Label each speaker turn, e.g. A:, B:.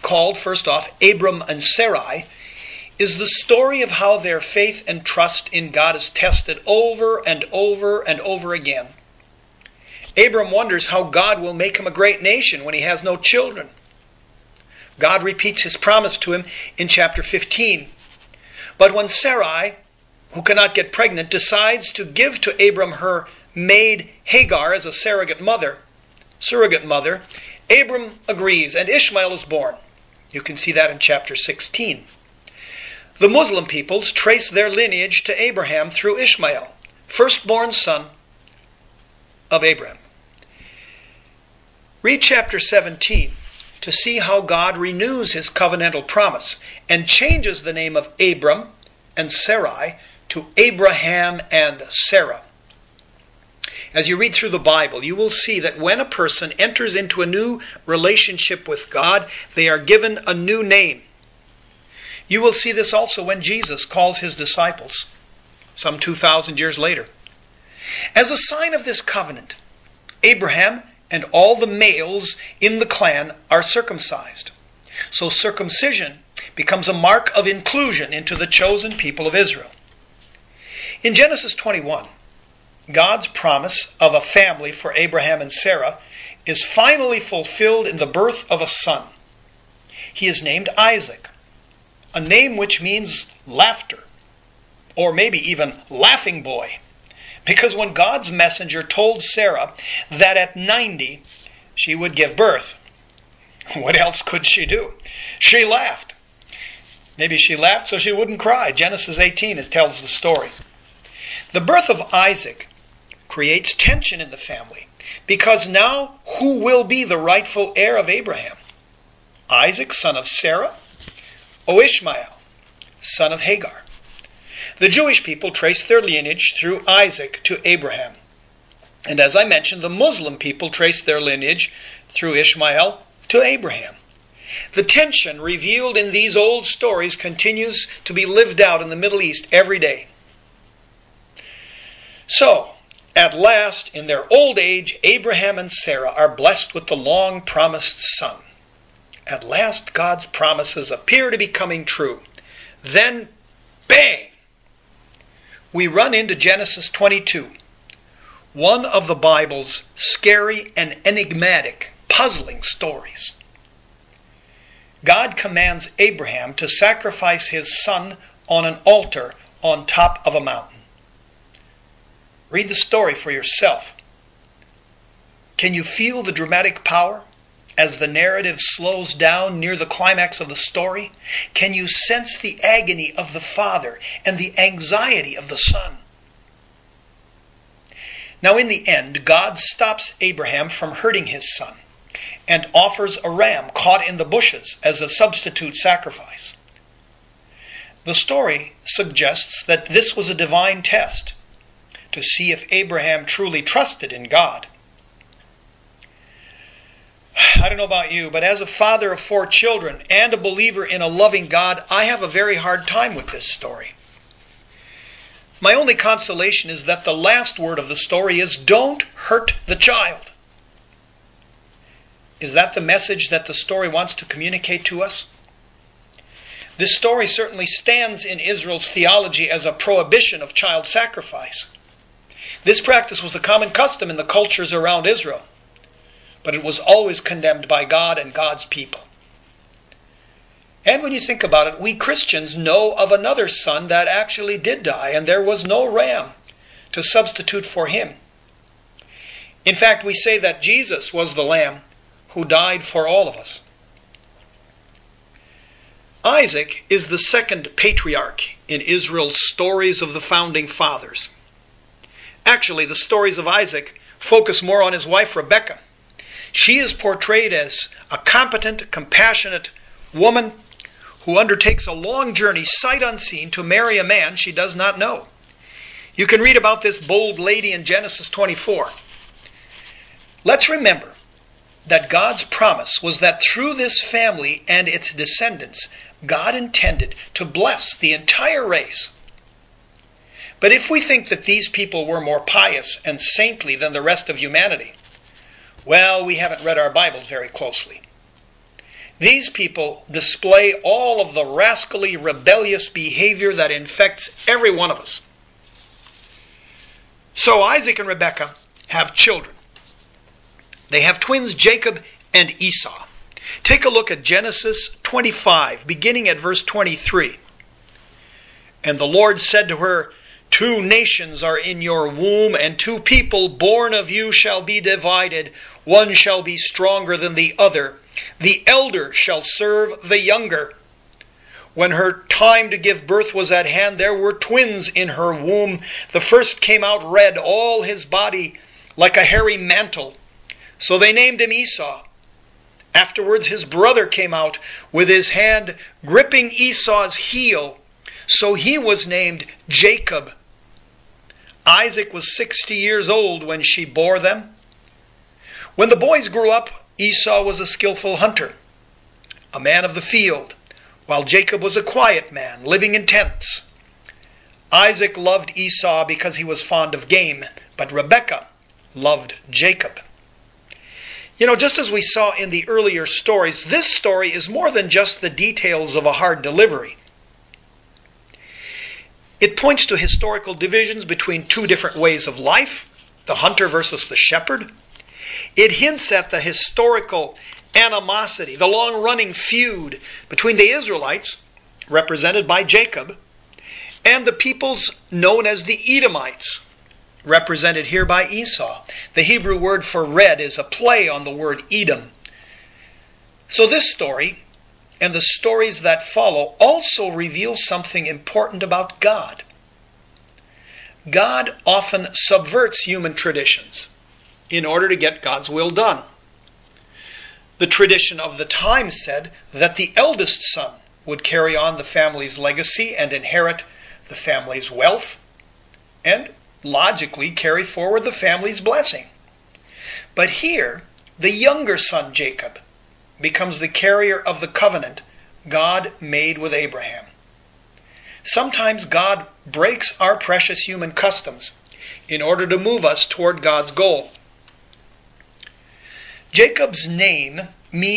A: called, first off, Abram and Sarai, is the story of how their faith and trust in God is tested over and over and over again. Abram wonders how God will make him a great nation when he has no children. God repeats his promise to him in chapter 15. But when Sarai, who cannot get pregnant, decides to give to Abram her maid Hagar as a surrogate mother, Abram agrees, and Ishmael is born. You can see that in chapter 16. The Muslim peoples trace their lineage to Abraham through Ishmael, firstborn son of Abraham. Read chapter 17 to see how God renews his covenantal promise and changes the name of Abram and Sarai to Abraham and Sarah. As you read through the Bible, you will see that when a person enters into a new relationship with God, they are given a new name. You will see this also when Jesus calls his disciples, some 2,000 years later. As a sign of this covenant, Abraham and all the males in the clan are circumcised. So circumcision becomes a mark of inclusion into the chosen people of Israel. In Genesis 21, God's promise of a family for Abraham and Sarah is finally fulfilled in the birth of a son. He is named Isaac, a name which means laughter, or maybe even laughing boy. Because when God's messenger told Sarah that at 90 she would give birth, what else could she do? She laughed. Maybe she laughed so she wouldn't cry. Genesis 18 tells the story. The birth of Isaac creates tension in the family, because now who will be the rightful heir of Abraham? Isaac, son of Sarah, or Ishmael, son of Hagar? The Jewish people trace their lineage through Isaac to Abraham. And as I mentioned, the Muslim people trace their lineage through Ishmael to Abraham. The tension revealed in these old stories continues to be lived out in the Middle East every day. So, at last, in their old age, Abraham and Sarah are blessed with the long-promised son. At last, God's promises appear to be coming true. Then, bang! We run into Genesis 22, one of the Bible's scary and enigmatic, puzzling stories. God commands Abraham to sacrifice his son on an altar on top of a mountain. Read the story for yourself. Can you feel the dramatic power as the narrative slows down near the climax of the story? Can you sense the agony of the father and the anxiety of the son? Now in the end, God stops Abraham from hurting his son and offers a ram caught in the bushes as a substitute sacrifice. The story suggests that this was a divine test to see if Abraham truly trusted in God. I don't know about you, but as a father of 4 children and a believer in a loving God, I have a very hard time with this story. My only consolation is that the last word of the story is, don't hurt the child. Is that the message that the story wants to communicate to us? This story certainly stands in Israel's theology as a prohibition of child sacrifice. This practice was a common custom in the cultures around Israel, but it was always condemned by God and God's people. And when you think about it, we Christians know of another son that actually did die, and there was no ram to substitute for him. In fact, we say that Jesus was the lamb who died for all of us. Isaac is the second patriarch in Israel's stories of the founding fathers. Actually, the stories of Isaac focus more on his wife Rebekah. She is portrayed as a competent, compassionate woman who undertakes a long journey, sight unseen, to marry a man she does not know. You can read about this bold lady in Genesis 24. Let's remember that God's promise was that through this family and its descendants, God intended to bless the entire race. But if we think that these people were more pious and saintly than the rest of humanity, well, we haven't read our Bibles very closely. These people display all of the rascally, rebellious behavior that infects every one of us. So Isaac and Rebekah have children. They have twins Jacob and Esau. Take a look at Genesis 25, beginning at verse 23. And the Lord said to her, 2 nations are in your womb, and 2 people born of you shall be divided. One shall be stronger than the other. The elder shall serve the younger. When her time to give birth was at hand, there were twins in her womb. The first came out red, all his body like a hairy mantle. So they named him Esau. Afterwards his brother came out with his hand gripping Esau's heel. So he was named Jacob. Isaac was 60 years old when she bore them. When the boys grew up, Esau was a skillful hunter, a man of the field, while Jacob was a quiet man, living in tents. Isaac loved Esau because he was fond of game, but Rebekah loved Jacob. You know, just as we saw in the earlier stories, this story is more than just the details of a hard delivery. It points to historical divisions between 2 different ways of life, the hunter versus the shepherd. It hints at the historical animosity, the long-running feud between the Israelites, represented by Jacob, and the peoples known as the Edomites, represented here by Esau. The Hebrew word for red is a play on the word Edom. So this story, and the stories that follow, also reveal something important about God. God often subverts human traditions in order to get God's will done. The tradition of the time said that the eldest son would carry on the family's legacy and inherit the family's wealth, and logically carry forward the family's blessing. But here, the younger son Jacob becomes the carrier of the covenant God made with Abraham. Sometimes God breaks our precious human customs in order to move us toward God's goal. Jacob's name means